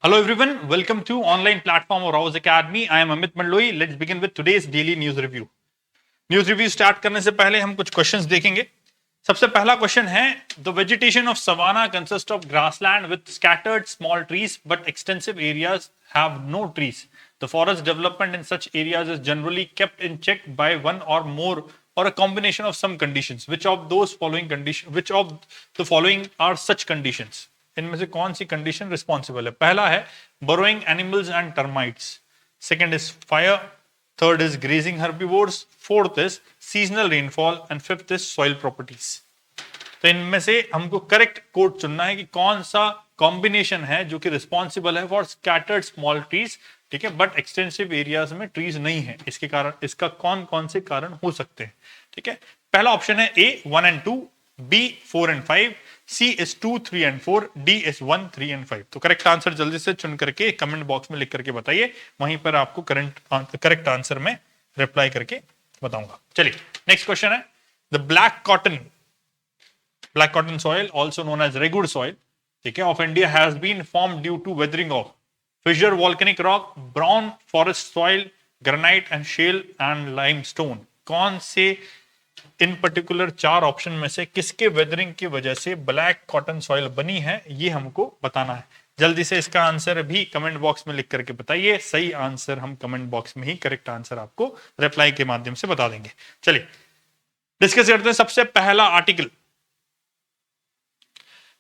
Hello everyone, welcome to online platform of Rouse Academy. I am Amit Mandloi. Let's begin with today's daily news review. News review start करने से पहले हम कुछ questions देखेंगे. सबसे पहला क्वेश्चन है, the vegetation of savanna consist of grassland with scattered small trees but extensive areas have no trees. The forest development in such areas is generally kept in check by one or more or a combination of some conditions. Which of the following are such conditions? इनमें से कौन सी condition responsible है? पहला है burrowing animals and termites. Second is fire. Third is grazing herbivores. Fourth is seasonal rainfall. And fifth is soil properties. तो इनमें से हमको करेक्ट कोड चुनना है कि कौन सा कॉम्बिनेशन है जो कि रिस्पॉन्सिबल है फॉर स्कैटर्ड स्मॉल ट्रीज, ठीक है, बट एक्सटेंसिव एरियाज में ट्रीज नहीं है. इसके कारण इसका कौन कौन से कारण हो सकते हैं? ठीक है, पहला ऑप्शन है A 1 and 2, B 4 and 5, C is 2, 3 and 4, D is 1, 3 and 5. तो करेक्ट आंसर जल्दी से चुन करके कमेंट बॉक्स में लिख करके बताइए, वहीं पर आपको करेक्ट आंसर में रिप्लाई करके बताऊंगा. चलिए नेक्स्ट क्वेश्चन है, the black cotton soil, also known as regular soil, ठीक है, of India has been formed due to weathering of fissure volcanic rock, brown forest soil, granite and shale and limestone. कौन से इन particular चार option में से किसके weathering की वजह से ब्लैक कॉटन सॉइल बनी है, ये हमको बताना है. जल्दी से इसका आंसर भी कमेंट बॉक्स में लिख करके बताइए. सही आंसर हम कमेंट बॉक्स में ही करेक्ट आंसर आपको रिप्लाई के माध्यम से बता देंगे. चलिए डिस्कस करते हैं. सबसे पहला article,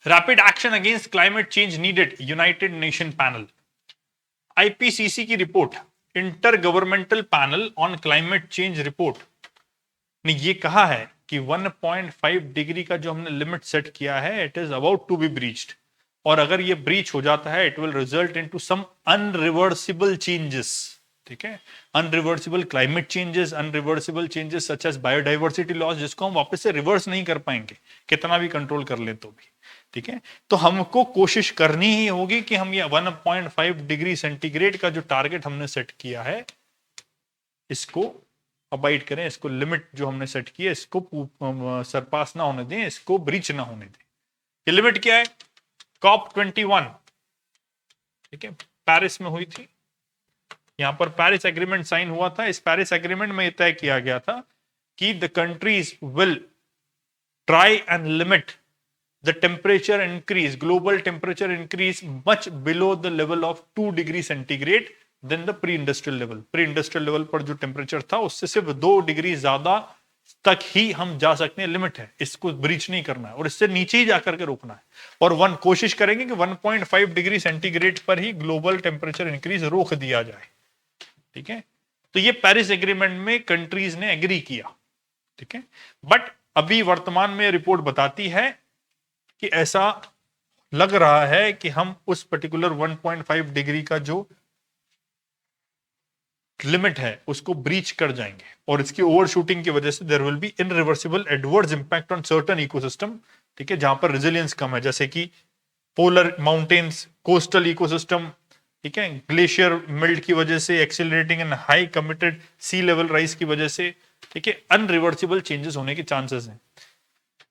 rapid action against climate change needed, United Nation panel. IPCC की report, intergovernmental panel on climate change report, ने ये कहा है कि 1.5 डिग्री का जो हमने लिमिट सेट किया है, it is about to be breached. और अगर ये ब्रीच हो जाता है, it will result into some unreversible changes. ठीक है, unreversible climate changes, unreversible changes such as biodiversity loss, जिसको हम वापस से रिवर्स नहीं कर पाएंगे कितना भी कंट्रोल कर ले तो भी. ठीक है, तो हमको कोशिश करनी ही होगी कि हम ये 1.5 डिग्री सेंटीग्रेड का जो टारगेट हमने सेट किया है, इसको अबाइड करें, इसको लिमिट जो हमने सेट की है, इसको सरपास ना होने दें, इसको ब्रीच ना होने दें. ये लिमिट क्या है? COP21, ठीक है, पेरिस में हुई थी. यहां पर पेरिस एग्रीमेंट साइन हुआ था. इस पेरिस एग्रीमेंट में तय किया गया था कि the countries will try and limit the temperature increase, global temperature increase much below the level of 2 degree centigrade than the pre-industrial level. Pre-industrial level पर जो टेम्परेचर था, उससे सिर्फ 2 डिग्री ज्यादा तक ही हम जा सकते हैं, लिमिट है, इसको ब्रीच नहीं करना है और इससे नीचे ही जाकर के रोकना है. और कोशिश करेंगे कि 1.5 डिग्री सेंटीग्रेड पर ही ग्लोबल टेम्परेचर इंक्रीज रोक दिया जाए. ठीक है, तो ये पेरिस एग्रीमेंट में कंट्रीज ने एग्री किया. ठीक है, बट अभी वर्तमान में रिपोर्ट बताती है कि ऐसा लग रहा है कि हम उस पर्टिकुलर 1.5 डिग्री का जो लिमिट है उसको ब्रीच कर जाएंगे, और इसकी ओवरशूटिंग की वजह से there will be irreversible adverse impact on certain ecosystem. ठीक है, जहां पर रेजिलियंस कम है, जैसे कि पोलर माउंटेन्स, कोस्टल इकोसिस्टम, ठीक है, ग्लेशियर मेल्ट की वजह से, accelerating and high committed sea level rise की वजह से, ठीक है, अनरिवर्सिबल चेंजेस होने के चांसेस हैं.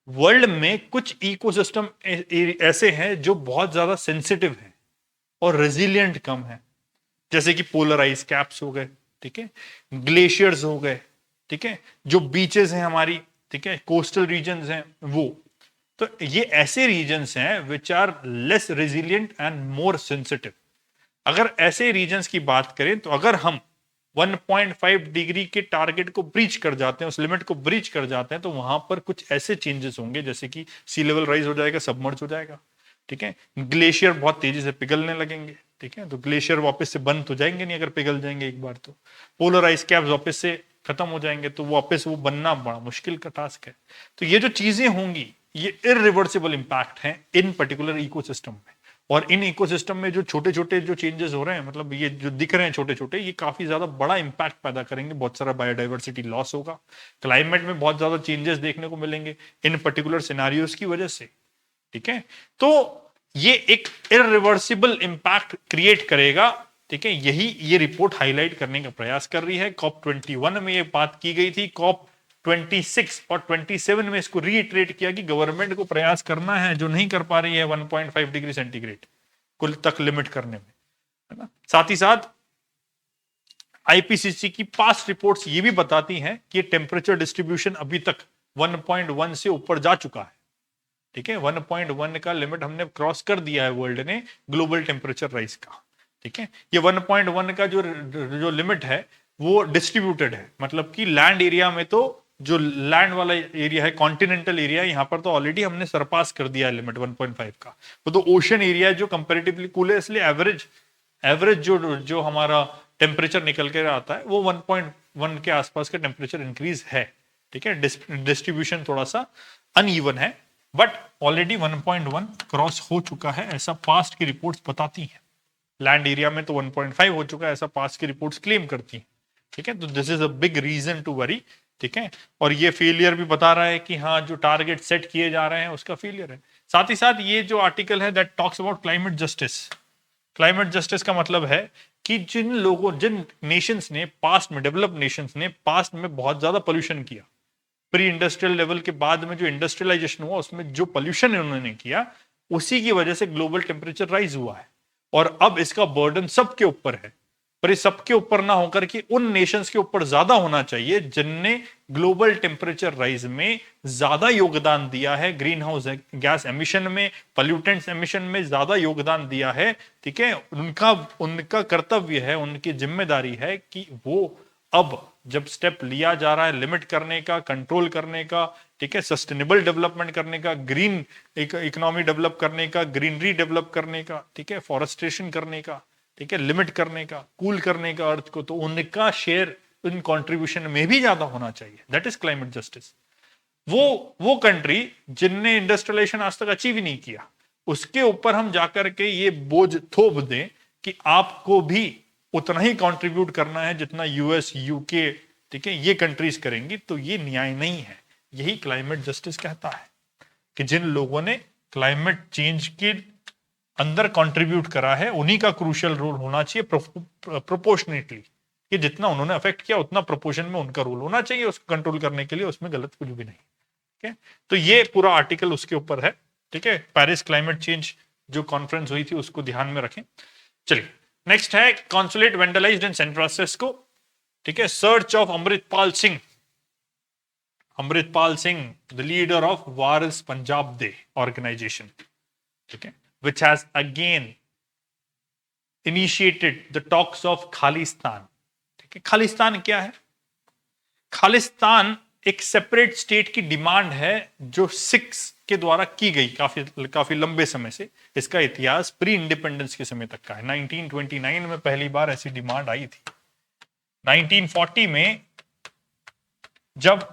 वर्ल्ड में कुछ इकोसिस्टम ऐसे हैं जो बहुत ज्यादा सेंसिटिव हैं और रेजिलिएंट कम है, जैसे कि पोलर आइस कैप्स हो गए, ठीक है, ग्लेशियर्स हो गए, ठीक है, जो बीचेस हैं हमारी, ठीक है, कोस्टल रीजन्स हैं वो. तो ये ऐसे रीजन्स हैं which are less resilient and more sensitive. अगर ऐसे रीजन्स की बात करें तो अगर हम 1.5 डिग्री के टारगेट को ब्रीच कर जाते हैं, उस लिमिट को ब्रीच कर जाते हैं, तो वहां पर कुछ ऐसे चेंजेस होंगे जैसे कि सी लेवल राइज हो जाएगा, सबमर्ज हो जाएगा. ठीक है, ग्लेशियर बहुत तेजी से पिघलने लगेंगे. ठीक है, तो ग्लेशियर वापस से बंद तो जाएंगे नहीं, अगर पिघल जाएंगे एक बार तो. पोलर आइस कैप्स वापस से खत्म हो जाएंगे, तो वापस वो बनना बड़ा मुश्किल का टास्क है. तो ये जो चीजें होंगी, ये इरिवर्सिबल इंपैक्ट है इन पर्टिकुलर इकोसिस्टम में. और इन इकोसिस्टम में जो छोटे छोटे जो चेंजेस हो रहे हैं, मतलब ये जो दिख रहे हैं छोटे छोटे, ये काफी ज्यादा बड़ा इंपैक्ट पैदा करेंगे. बहुत सारा बायोडाइवर्सिटी लॉस होगा, क्लाइमेट में बहुत ज्यादा चेंजेस देखने को मिलेंगे इन पर्टिकुलर सिनारियोस की वजह से. ठीक है, तो ये एक इरिवर्सिबल इंपैक्ट क्रिएट करेगा. ठीक है, यही ये रिपोर्ट हाईलाइट करने का प्रयास कर रही है. COP21 में ये बात की गई थी, COP26 और 27 में इसको रीइटरेट किया कि गवर्नमेंट को प्रयास करना है, जो नहीं कर पा रही है 1.5 डिग्री सेंटीग्रेड कुल तक लिमिट करने में. है ना। साथ ही साथ आईपीसीसी की पास्ट रिपोर्ट्स ये भी बताती हैं कि टेम्परेचर डिस्ट्रीब्यूशन अभी तक 1.1 से ऊपर जा चुका है। ठीक है, 1.1 का लिमिट हमने क्रॉस कर दिया है वर्ल्ड ने ग्लोबल टेम्परेचर राइज का। ठीक है, ये 1.1 का जो जो लिमिट है वो डिस्ट्रीब्यूटेड है, मतलब कि लैंड एरिया में तो जो लैंड वाला एरिया है कॉन्टिनेंटल एरिया, यहां पर तो ऑलरेडी हमने सरपास कर दिया है लिमिट 1.5 का। वो तो ओशन एरिया है जो कंपेरेटिवली कूल है, इसलिए एवरेज एवरेज जो जो हमारा टेम्परेचर निकल के आता है वो 1.1 के आसपास का टेम्परेचर इंक्रीज है। ठीक है, डिस्ट्रीब्यूशन थोड़ा सा अनइवन है, बट ऑलरेडी 1.1 क्रॉस हो चुका है, ऐसा पास्ट की रिपोर्ट्स बताती हैं। लैंड एरिया में तो 1.5 हो चुका है, ऐसा पास्ट की रिपोर्ट्स क्लेम करती हैं। ठीक है, तो this is a big reason to worry. ठीक है, और ये फेलियर भी बता रहा है कि हाँ जो टारगेट सेट किए जा रहे हैं उसका फेलियर है। साथ ही साथ ये जो आर्टिकल है that talks about climate justice, climate justice का मतलब है कि जिन नेशंस ने पास्ट में, डेवलप्ड नेशंस ने पास्ट में बहुत ज्यादा पोल्यूशन किया, प्री इंडस्ट्रियल लेवल के बाद में जो इंडस्ट्रियलाइजेशन हुआ उसमें जो पोल्यूशन उन्होंने किया, उसी की वजह से ग्लोबल टेम्परेचर राइज हुआ है। और अब इसका बर्डन सबके ऊपर है, पर ये सबके ऊपर ना होकर के उन नेशंस के ऊपर ज्यादा होना चाहिए जिनने ग्लोबल टेम्परेचर राइज में ज्यादा योगदान दिया है, ग्रीन हाउस गैस एमिशन में, पोल्यूटेंट्स एमिशन में ज्यादा योगदान दिया है। ठीक है, उनका उनका कर्तव्य है, उनकी जिम्मेदारी है कि वो अब जब स्टेप लिया जा रहा है लिमिट करने का, कंट्रोल करने का, ठीक है, सस्टेनेबल डेवलपमेंट करने का, ग्रीन इकोनॉमी डेवलप करने का, ग्रीनरी डेवलप करने का, ठीक है, फॉरेस्टेशन करने का, ठीक है, लिमिट करने का, कूल करने का अर्थ को, तो उनका शेयर इन कंट्रीब्यूशन में भी ज्यादा होना चाहिए। That is climate justice. वो कंट्री जिनने इंडस्ट्रियलाइजेशन आज तक अचीव ही नहीं किया, उसके ऊपर हम जाकर के ये बोझ थोप दें कि आपको भी उतना ही कंट्रीब्यूट करना है जितना यूएस, यूके, ठीक है, ये कंट्रीज करेंगी, तो ये न्याय नहीं है। यही क्लाइमेट जस्टिस कहता है कि जिन लोगों ने क्लाइमेट चेंज के अंदर कंट्रीब्यूट करा है उन्हीं का क्रूशियल रोल होना चाहिए, प्रोपोर्शनेटली, कि जितना उन्होंने अफेक्ट किया उतना प्रोपोर्शन में उनका रोल होना चाहिए उसको कंट्रोल करने के लिए, उसमें गलत कुछ भी नहीं। ठीक है, तो ये पूरा आर्टिकल उसके ऊपर है। ठीक है, पेरिस क्लाइमेट चेंज जो कॉन्फ्रेंस हुई थी उसको ध्यान में रखें। चलिए, नेक्स्ट है consulate vandalised in San Francisco. ठीक है, search of Amritpal Singh, Amritpal Singh the leader of Waris Punjab De organisation, ठीक है, which has again initiated the talks of Khalistan. ठीक है, खालिस्तान क्या है? खालिस्तान एक सेपरेट स्टेट की डिमांड है जो सिख्स के द्वारा की गई काफी लंबे समय से। इसका इतिहास प्री इंडिपेंडेंस के समय तक का है। 1929 में पहली बार ऐसी डिमांड आई थी। 1940 में जब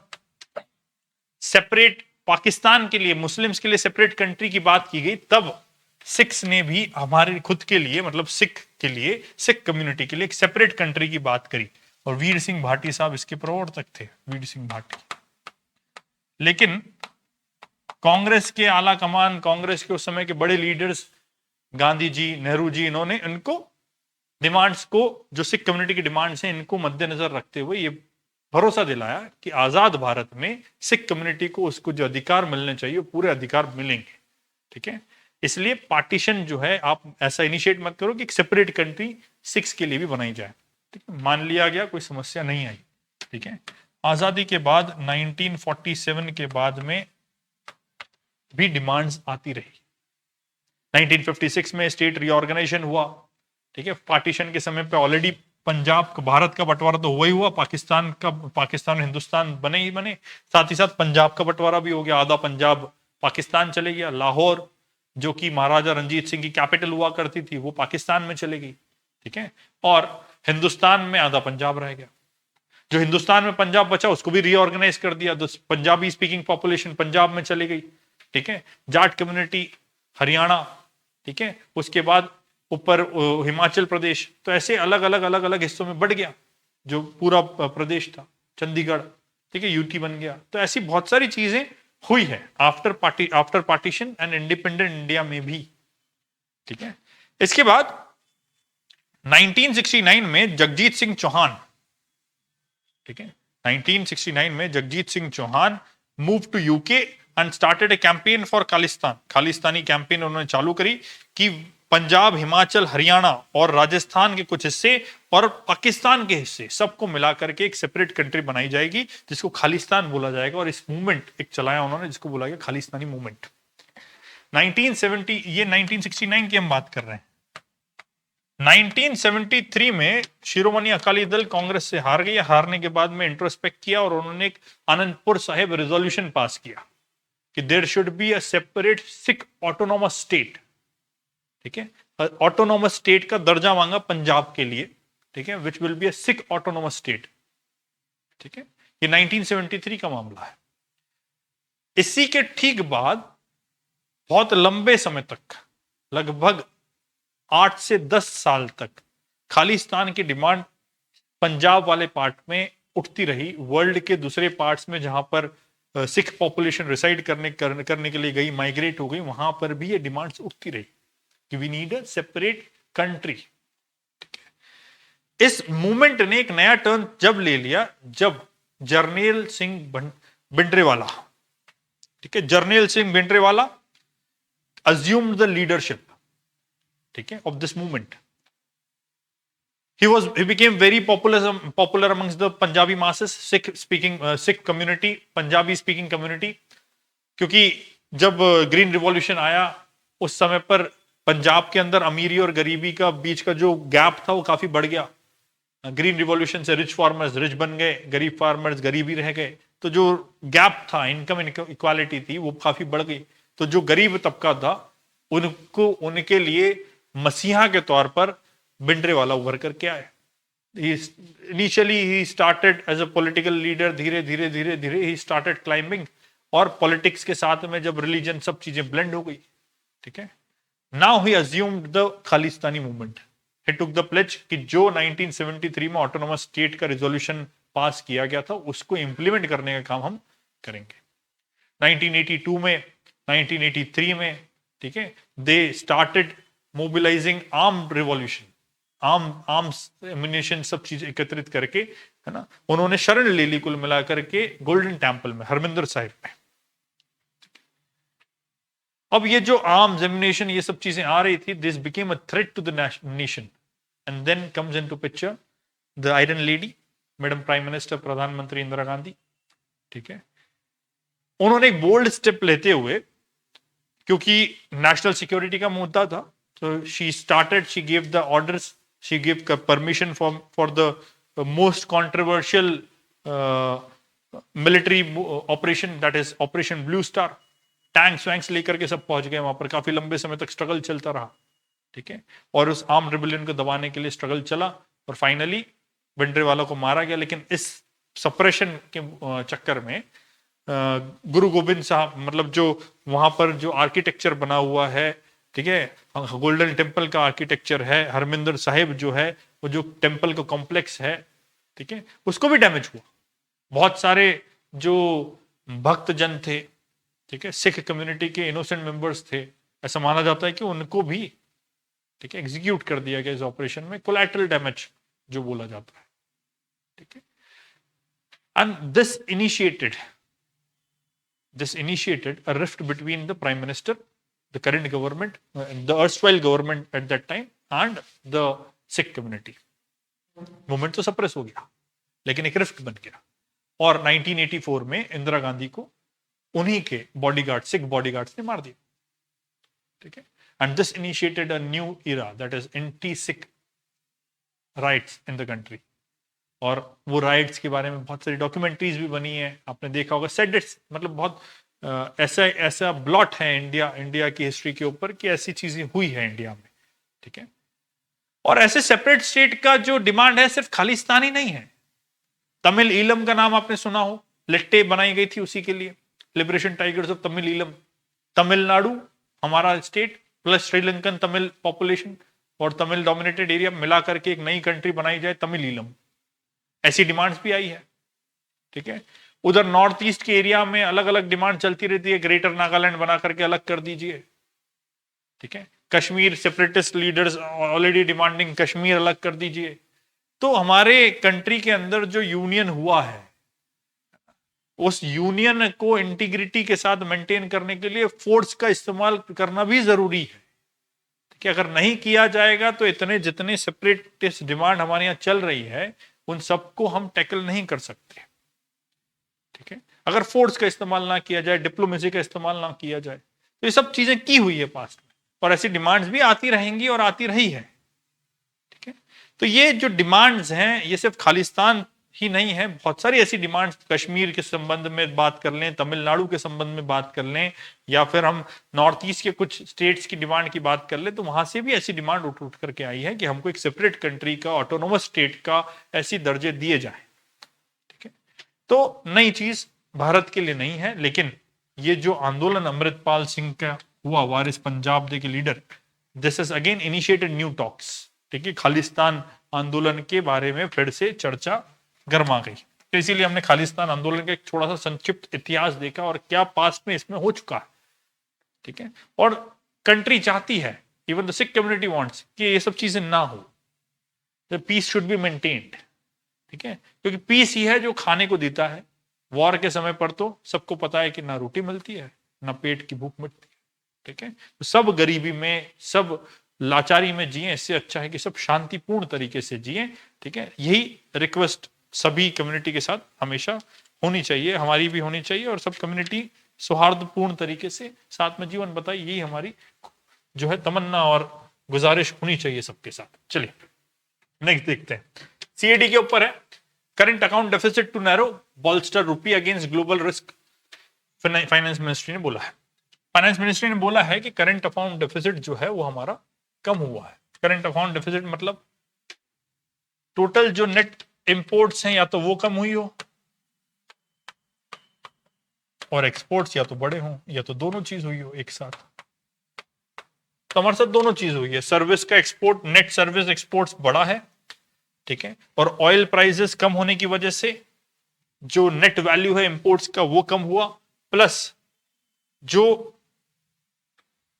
सेपरेट पाकिस्तान के लिए, मुस्लिम्स के लिए सेपरेट कंट्री की बात की गई, तब सिख्स ने भी हमारे खुद के लिए, मतलब सिख के लिए, सिख कम्युनिटी के लिए एक सेपरेट कंट्री की बात करी। और वीर सिंह भाटी साहब इसके प्रवर्तक थे, वीर सिंह भाटी। लेकिन कांग्रेस के आला कमान, कांग्रेस के उस समय के बड़े लीडर्स, गांधी जी, नेहरू जी, इन्होंने इनको डिमांड्स को, जो सिख कम्युनिटी की डिमांड्स हैं, इनको मद्देनजर रखते हुए ये भरोसा दिलाया कि आजाद भारत में सिख कम्युनिटी को उसको जो अधिकार मिलने चाहिए पूरे अधिकार मिलेंगे। ठीक है, इसलिए पार्टीशन जो है आप ऐसा इनिशिएट मत करो कि एक सेपरेट कंट्री सिख्स के लिए भी बनाई जाए। ठीक है, मान लिया गया, कोई समस्या नहीं आई। ठीक है, आजादी के बाद 1947 के बाद में भी डिमांड्स आती रही। 1956 में स्टेट रीऑर्गेनाइजेशन हुआ। ठीक है, पार्टीशन के समय पे ऑलरेडी पंजाब, भारत का बंटवारा तो हुआ ही हुआ, पाकिस्तान हिंदुस्तान बने ही बने, साथ ही साथ पंजाब का बंटवारा भी हो गया। आधा पंजाब पाकिस्तान चले गया, लाहौर जो कि महाराजा रंजीत सिंह की कैपिटल हुआ करती थी वो पाकिस्तान में चले गई। ठीक है, और हिंदुस्तान में आधा पंजाब रह गया। जो हिंदुस्तान में पंजाब बचा उसको भी रीऑर्गेनाइज कर दिया, तो पंजाबी स्पीकिंग पॉपुलेशन पंजाब में चली गई। ठीक है, जाट कम्युनिटी हरियाणा, ठीक है, उसके बाद ऊपर हिमाचल प्रदेश, तो ऐसे अलग अलग हिस्सों में बढ़ गया जो पूरा प्रदेश था। चंडीगढ़, ठीक है, यूटी बन गया। तो ऐसी बहुत सारी चीजें हुई है after partition and independent India में भी। ठीक है, इसके बाद 1969 में जगजीत सिंह चौहान, ठीक है, 1969 में Jagjit Singh Chauhan move to UK and started a campaign for Khalistan. Khalistani campaign उन्होंने चालू करी कि पंजाब, हिमाचल, हरियाणा और राजस्थान के कुछ हिस्से और पाकिस्तान के हिस्से सबको मिलाकर के एक सेपरेट कंट्री बनाई जाएगी जिसको खालिस्तान बोला जाएगा। और इस मूवमेंट एक चलाया उन्होंने जिसको बोला गया खालिस्तानी मूवमेंट। 1970, ये 1969 की हम बात कर रहे हैं। 1973 में शिरोमणि अकाली दल कांग्रेस से हार गई। हारने के बाद में इंट्रोस्पेक्ट किया और उन्होंने एक आनंदपुर साहिब रेजोल्यूशन पास किया कि there should be a separate Sikh autonomous state. ठीक है, ऑटोनोमस स्टेट का दर्जा मांगा पंजाब के लिए। ठीक है, which will be a Sikh autonomous state. ठीक है, ये 1973 का मामला है। इसी के ठीक बाद बहुत लंबे समय तक, लगभग 8 से 10 साल तक खालिस्तान की डिमांड पंजाब वाले पार्ट में उठती रही। वर्ल्ड के दूसरे पार्ट्स में जहां पर सिख पॉपुलेशन रिसाइड करने के लिए गई, माइग्रेट हो गई, वहां पर भी ये डिमांड्स उठती रही कि we need a separate country. इस मूवमेंट ने एक नया टर्न जब ले लिया जब जर्नैल सिंह भिंडरावाला, ठीक है, Jarnail Singh Bhindranwale assumed the leadership, ठीक है, of this movement. He became very popular amongst the Punjabi masses, Sikh community, Punjabi speaking community, क्योंकि जब ग्रीन रिवॉल्यूशन आया उस समय पर पंजाब के अंदर अमीरी और गरीबी का बीच का जो गैप था वो काफी बढ़ गया। ग्रीन रिवॉल्यूशन से रिच फार्मर्स रिच बन गए, गरीब फार्मर्स गरीबी रह गए, तो जो गैप था, इनकम इक्वालिटी थी, वो काफी बढ़ गई। तो जो गरीब तबका था उनको, उनके लिए मसीहा के तौर पर भिंडरावाला उभर करके आए। Initially he started as a political leader, धीरे धीरे धीरे धीरे ही स्टार्टेड क्लाइंबिंग, और पॉलिटिक्स के साथ में जब रिलीजन सब चीजें ब्लेंड हो गई, ठीक है, now he assumed the Khalistani movement. He took the pledge कि जो 1973 में ऑटोनोमस स्टेट का रिजोल्यूशन पास किया गया था उसको इंप्लीमेंट करने का काम हम करेंगे। 1982 में, 1983 में, ठीक है, they started mobilising armed revolution, arms ammunition सब चीज एकत्रित करके, है ना, उन्होंने शरण ले ली कुल मिलाकर के गोल्डन टेम्पल में, हरमिंदर साहिब में। अब ये जो आर्म्स एम्युनिशन ये सब चीजें आ रही थी, this became a threat to the nation, and then comes into picture the iron lady, madam prime minister, प्रधानमंत्री इंदिरा गांधी। ठीक है, उन्होंने एक बोल्ड स्टेप लेते हुए, क्योंकि नेशनल सिक्योरिटी का मुद्दा था, तो she started, she give the orders, she give permission for the most controversial military operation, that is Operation Blue Star. Tanks वैंक्स लेकर के सब पहुंच गए वहां पर, काफी लंबे समय तक स्ट्रगल चलता रहा। ठीक है, और उस आर्म रिबेलियन को दबाने के लिए स्ट्रगल चला और फाइनली भिंडरावाला को मारा गया। लेकिन इस सप्रेशन के चक्कर में गुरु गोविंद साहब, मतलब जो वहां पर जो आर्किटेक्चर बना हुआ है, ठीक है, गोल्डन टेम्पल का आर्किटेक्चर है, हरमिंदर साहिब जो है, वो जो टेम्पल का कॉम्प्लेक्स है, ठीक है, उसको भी डैमेज हुआ। बहुत सारे जो भक्त जन थे, ठीक है, सिख कम्युनिटी के इनोसेंट मेंबर्स थे, ऐसा माना जाता है कि उनको भी, ठीक है, एग्जीक्यूट कर दिया गया इस ऑपरेशन में, कोलैटरल डैमेज जो बोला जाता है। ठीक है, and this initiated a rift between the prime minister, the current government, the erstwhile government at that time, and the Sikh community. Movement तो सप्रेस हो गया, लेकिन एक रिफ्ट बन गया, और 1984 में इंदिरा गांधी को उन्हीं के बॉडीगार्ड, सिख बॉडीगार्ड्स ने मार दिया। ठीक है, and this initiated a new era, that is anti Sikh riots in the country. और वो राइट्स के बारे में बहुत सारी डॉक्यूमेंट्रीज भी बनी है, आपने देखा होगा। सेडिट्स, मतलब बहुत ऐसा ब्लॉट है इंडिया की हिस्ट्री के ऊपर कि ऐसी चीजें हुई है इंडिया में। ठीक है, और ऐसे सेपरेट स्टेट का जो डिमांड है सिर्फ खालिस्तान ही नहीं है। तमिल ईलम का नाम आपने सुना हो, लिट्टे बनाई गई थी उसी के लिए, Liberation Tigers of Tamil Eelam. Tamil Nadu हमारा state plus Sri Lankan Tamil population और तमिल डोमिनेटेड एरिया मिला करके एक नई कंट्री बनाई जाए, तमिल ईलम। ऐसी डिमांड्स भी आई है। ठीक है, उधर नॉर्थ ईस्ट के एरिया में अलग अलग डिमांड चलती रहती है, ग्रेटर नागालैंड बना करके अलग कर दीजिए। ठीक है, Kashmir separatist leaders already demanding Kashmir अलग कर दीजिए। तो हमारे कंट्री के अंदर जो यूनियन हुआ है, उस यूनियन को इंटीग्रिटी के साथ मेंटेन करने के लिए फोर्स का इस्तेमाल करना भी जरूरी है। कि अगर नहीं किया जाएगा तो इतने जितने सेपरेटिस्ट डिमांड हमारे यहाँ चल रही है उन सबको हम टैकल नहीं कर सकते, ठीक है, अगर फोर्स का इस्तेमाल ना किया जाए, डिप्लोमेसी का इस्तेमाल ना किया जाए। तो ये सब चीजें की हुई है पास्ट में, और ऐसी डिमांड्स भी आती रहेंगी और आती रही है, ठीक है। तो ये जो डिमांड्स हैं ये सिर्फ खालिस्तान ही नहीं है, बहुत सारी ऐसी डिमांड्स, कश्मीर के संबंध में बात कर लें, तमिलनाडु के संबंध में बात कर लें, या फिर हम नॉर्थ ईस्ट के कुछ स्टेट्स की डिमांड की बात कर लें, तो वहां से भी ऐसी डिमांड उठ करके आई है कि हमको एक सेपरेट कंट्री का, ऑटोनोमस स्टेट का ऐसी दर्जे दिए जाए, ठीक है। तो नई चीज भारत के लिए नहीं है, लेकिन ये जो आंदोलन अमृतपाल सिंह का हुआ, वारिस पंजाब दे के leader, this is again initiated new talks, ठीक है। खालिस्तान आंदोलन के बारे में फिर से चर्चा गर्मा गई, तो इसीलिए हमने खालिस्तान आंदोलन का एक थोड़ा सा संक्षिप्त इतिहास देखा और क्या पास्ट में इसमें हो चुका है, ठीक है। और कंट्री चाहती है, even the Sikh community wants, कि ये सब चीजें ना हो, the peace should be maintained, ठीक है, क्योंकि पीस ही है जो खाने को देता है। वॉर के समय पर तो सबको पता है कि ना रोटी मिलती है ना पेट की भूख मिटती है, ठीक है। तो सब गरीबी में, सब लाचारी में जिए, इससे अच्छा है कि सब शांतिपूर्ण तरीके से जिए, ठीक है। यही रिक्वेस्ट सभी कम्युनिटी के साथ हमेशा होनी चाहिए, हमारी भी होनी चाहिए, और सब कम्युनिटी सौहार्दपूर्ण तरीके से साथ में जीवन बताए, यही हमारी जो है तमन्ना और गुजारिश होनी चाहिए सबके साथ। चलिए नेक्स्ट देखते हैं, सीएडी के ऊपर है, current account deficit to narrow bolster rupee against global risk, finance ministry ने बोला है। फाइनेंस मिनिस्ट्री ने बोला है कि करंट अकाउंट डेफिसिट जो है वो हमारा कम हुआ है। करंट अकाउंट डेफिसिट मतलब टोटल जो नेट इंपोर्ट्स हैं या तो वो कम हुई हो, और एक्सपोर्ट्स या तो बड़े हों, या तो दोनों चीज हुई हो एक साथ। तो हमारे साथ दोनों चीज हुई है, सर्विस का एक्सपोर्ट, नेट सर्विस एक्सपोर्ट्स बढ़ा है, ठीक है, और ऑयल प्राइसेस कम होने की वजह से जो नेट वैल्यू है इंपोर्ट्स का वो कम हुआ, प्लस जो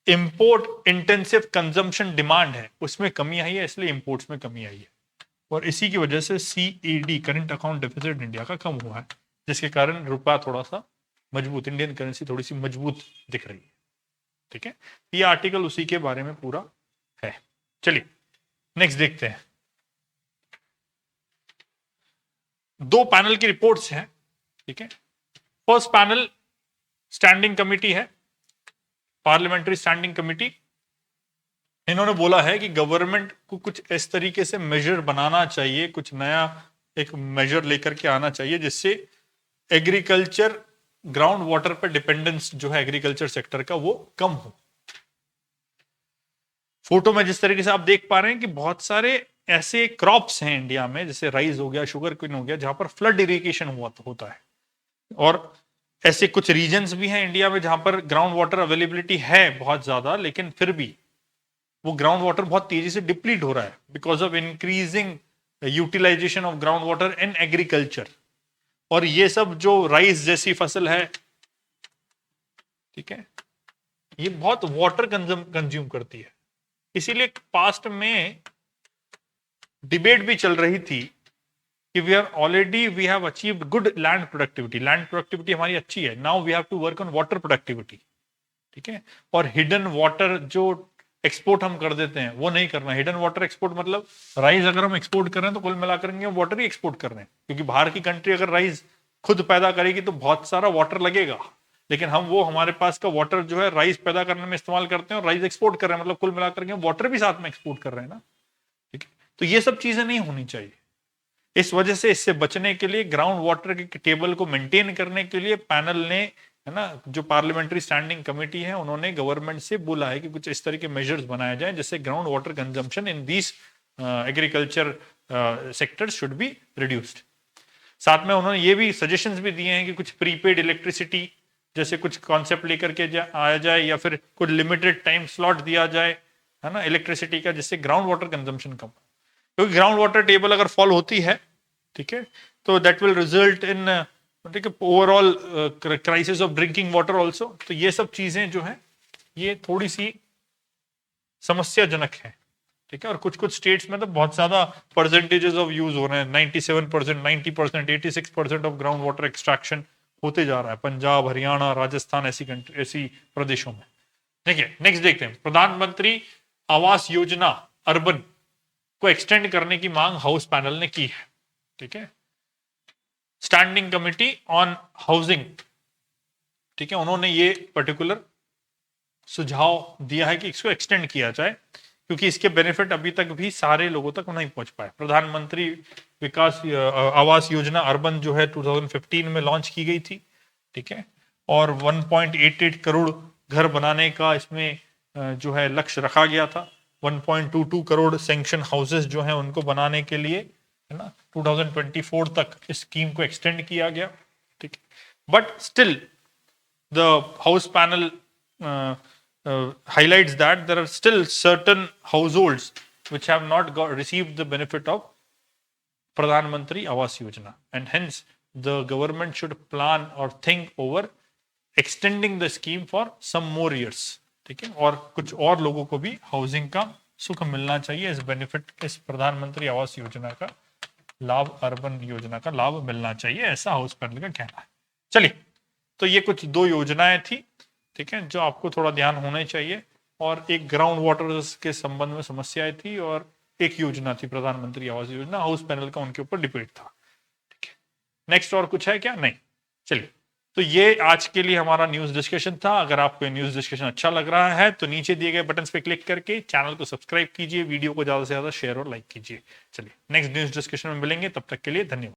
इंपोर्ट इंटेंसिव कंजम्पशन डिमांड है उसमें कमी आई है, इसलिए इंपोर्ट्स में कमी आई है, और इसी की वजह से CAD current account deficit India का कम हुआ है, जिसके कारण रुपया थोड़ा सा मजबूत, इंडियन करेंसी थोड़ी सी मजबूत दिख रही है, ठीक है। ये आर्टिकल उसी के बारे में पूरा है। चलिए नेक्स्ट देखते हैं, दो पैनल की रिपोर्ट्स हैं, ठीक है। फर्स्ट पैनल स्टैंडिंग कमिटी है, पार्लियामेंट्री स्टैंडिंग कमिटी। इन्होंने बोला है कि गवर्नमेंट को कुछ इस तरीके से मेजर बनाना चाहिए, कुछ नया एक मेजर लेकर के आना चाहिए जिससे एग्रीकल्चर, ग्राउंड वाटर पर डिपेंडेंस जो है एग्रीकल्चर सेक्टर का वो कम हो। फोटो में जिस तरीके से आप देख पा रहे हैं कि बहुत सारे ऐसे क्रॉप्स हैं इंडिया में, जैसे राइस हो गया, शुगर क्विन हो गया, जहां पर फ्लड इरिगेशन होता है, और ऐसे कुछ रीजन्स भी हैं इंडिया में जहां पर ग्राउंड वाटर अवेलेबिलिटी है बहुत ज्यादा, लेकिन फिर भी वो ग्राउंड वाटर बहुत तेजी से डिप्लीट हो रहा है because of increasing utilisation of ground water in agriculture. और ये सब जो राइस जैसी फसल है, ठीक है, ये बहुत वाटर कंज्यूम करती है, इसीलिए पास्ट में डिबेट भी चल रही थी कि we have achieved good land productivity हमारी अच्छी है, now we have to work on water productivity, ठीक है। और हिडन वाटर जो एक्सपोर्ट हम कर देते हैं वो नहीं करना। हिडन वाटर एक्सपोर्ट मतलब राइस अगर हम एक्सपोर्ट कर रहे हैं तो कुल मिलाकर हम वाटर ही एक्सपोर्ट कर रहे हैं, क्योंकि बाहर की कंट्री अगर राइस खुद पैदा करेगी तो बहुत सारा वाटर लगेगा, लेकिन हम वो हमारे पास का वाटर जो है राइस पैदा करने में इस्तेमाल करते हैं और राइस एक्सपोर्ट कर रहे हैं, मतलब कुल मिलाकर के वाटर भी साथ में एक्सपोर्ट कर रहे हैं ना, ठीक है। तो ये सब चीजें नहीं होनी चाहिए। इस वजह से इससे बचने के लिए, ग्राउंड वाटर के टेबल को मेंटेन करने के लिए पैनल ने, है ना, जो पार्लियामेंट्री स्टैंडिंग कमेटी है उन्होंने गवर्नमेंट से बोला है कि कुछ इस तरह के मेजर्स बनाए जाएं जिससे ground water consumption in these agriculture sectors should be reduced. साथ में उन्होंने ये भी सजेशंस भी दिए हैं कि कुछ प्रीपेड इलेक्ट्रिसिटी जैसे कुछ कॉन्सेप्ट लेकर के आया जाए, या फिर कुछ लिमिटेड टाइम स्लॉट दिया जाए, है ना, इलेक्ट्रिसिटी का, जिससे ग्राउंड वाटर कंजम्पशन कम, क्योंकि ग्राउंड वाटर टेबल अगर फॉल होती है, ठीक है, तो दैट विल रिजल्ट इन, ठीक है, overall crisis of drinking water also. तो ये सब चीजें जो है ये थोड़ी सी समस्याजनक है, ठीक है। और कुछ कुछ स्टेट्स में तो बहुत ज्यादा परसेंटेजेस ऑफ यूज हो रहे हैं, 97%, 90%, 86% ऑफ ग्राउंड वाटर एक्सट्रैक्शन होते जा रहा है, पंजाब, हरियाणा, राजस्थान, ऐसी प्रदेशों में, ठीक है। नेक्स्ट देखते हैं, प्रधानमंत्री आवास योजना अर्बन को एक्सटेंड करने की मांग हाउस पैनल ने की है। ठीक है, स्टैंडिंग कमिटी ऑन हाउसिंग, ठीक है, उन्होंने ये पर्टिकुलर सुझाव दिया है कि इसको एक्सटेंड किया जाए, क्योंकि इसके बेनिफिट अभी तक भी सारे लोगों तक नहीं पहुंच पाए। प्रधानमंत्री विकास आवास योजना अर्बन जो है 2015 में लॉन्च की गई थी। ठीक है, और 1.88 करोड़ घर बनाने का इसमें जो है लक्ष्य रखा गया था। 1.22 करोड़ सैंक्शन हाउसेस जो है उनको बनाने के लिए, है ना, 2024 तक इस स्कीम को एक्सटेंड किया गया। ठीक है, but still the house panel highlights that there are still certain households which have not received the benefit of Pradhan Mantri Awas Yojana, and hence the government should plan or think over extending the scheme for some more years। ठीक है, और कुछ और लोगों को भी housing का सुख मिलना चाहिए, इस बेनिफिट, इस प्रधानमंत्री आवास योजना का लाभ, अर्बन योजना का लाभ मिलना चाहिए, ऐसा हाउस पैनल का कहना है। चलिए, तो ये कुछ दो योजनाएं थी, ठीक है, जो आपको थोड़ा ध्यान होना चाहिए। और एक ग्राउंड वाटर के संबंध में समस्याएं थी, और एक योजना थी प्रधानमंत्री आवास योजना, हाउस पैनल का उनके ऊपर डिबेट था। ठीक है, नेक्स्ट और कुछ है क्या? नहीं। चलिए, तो ये आज के लिए हमारा न्यूज डिस्कशन था। अगर आपको ये न्यूज डिस्कशन अच्छा लग रहा है तो नीचे दिए गए बटन पे क्लिक करके चैनल को सब्सक्राइब कीजिए, वीडियो को ज्यादा से ज्यादा शेयर और लाइक कीजिए। चलिए, नेक्स्ट न्यूज डिस्कशन में मिलेंगे, तब तक के लिए धन्यवाद।